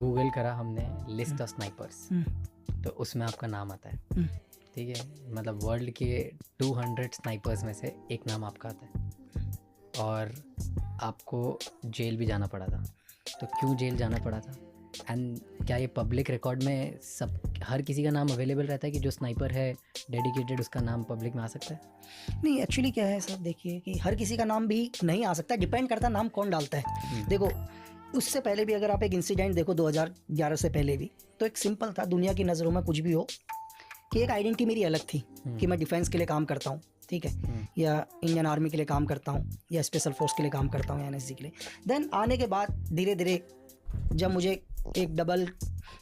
Google करा हमने list of snipers, तो उसमें आपका नाम आता है। ठीक है, मतलब वर्ल्ड के 200 स्नाइपर्स में से एक नाम आपका आता है और आपको जेल भी जाना पड़ा था। तो क्यों जेल जाना पड़ा था? एंड क्या ये पब्लिक रिकॉर्ड में सब हर किसी का नाम अवेलेबल रहता है कि जो स्नाइपर है डेडिकेटेड, उसका नाम पब्लिक में आ सकता है? नहीं, एक्चुअली क्या है सर, देखिए कि हर किसी का नाम भी नहीं आ सकता, डिपेंड करता है नाम कौन डालता है। देखो, उससे पहले भी अगर आप एक इंसिडेंट देखो 2011 से पहले भी, तो एक सिंपल था, दुनिया की नज़रों में कुछ भी हो कि एक आइडेंटिटी मेरी अलग थी कि मैं डिफेंस के लिए काम करता हूँ, ठीक है, या इंडियन आर्मी के लिए काम करता हूँ, या स्पेशल फोर्स के लिए काम करता हूँ, या एनएसजी के लिए। देन आने के बाद धीरे धीरे जब मुझे एक डबल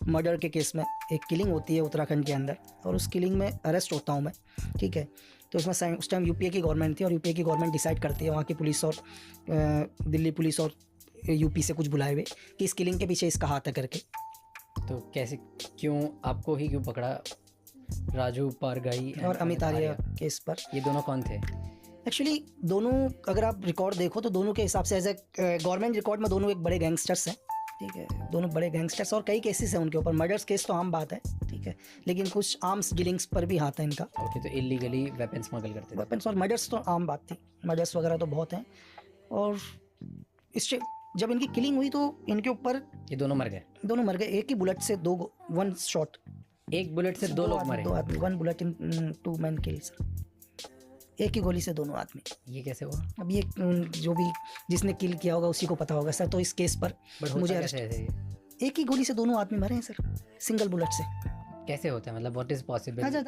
मर्डर के केस में एक किलिंग होती है उत्तराखंड के अंदर, और उस किलिंग में अरेस्ट होता हूँ मैं, ठीक है, तो उसमें उस टाइम यूपीए की गवर्नमेंट थी, और यूपीए की गवर्नमेंट डिसाइड करती है, वहाँ की पुलिस और दिल्ली पुलिस और यूपी से कुछ बुलाए हुए कि इस किलिंग के पीछे इसका हाथ है करके। तो कैसे, क्यों आपको ही क्यों पकड़ा? राजू पारगाई और अमित आर्या केस पर। ये दोनों कौन थे? एक्चुअली दोनों, अगर आप रिकॉर्ड देखो तो दोनों के हिसाब से एज ए गवर्नमेंट रिकॉर्ड में दोनों एक बड़े गैंगस्टर्स हैं, ठीक है, दोनों बड़े गैंगस्टर्स, और कई केसेस हैं उनके ऊपर। मर्डर्स केस तो आम बात है, ठीक है, लेकिन कुछ आर्म्स डीलिंग्स पर भी हाथ है इनका। ओके, तो इलीगली वेपन स्मगल करते थे। वेपन्स और मर्डर्स तो आम बात थी, मर्डर्स वगैरह तो बहुत हैं। और इससे जब इनकी किलिंग हुई तो इनके ऊपर ये दोनों मर गए? दोनों मर गए, एक ही बुलेट से वन शॉट, एक बुलेट से दो लोग मरे? दो आदमी, one bullet in two man kill sir, एक ही गोली से दोनों आदमी। ये कैसे हुआ? अब ये जो भी जिसने किल किया होगा उसी को पता होगा सर। तो इस केस पर मुझे अरेस्ट, एक ही गोली से दोनों आदमी मरे हैं सर, सिंगल बुलेट से। कैसे होता है, मतलब व्हाट इज पॉसिबल?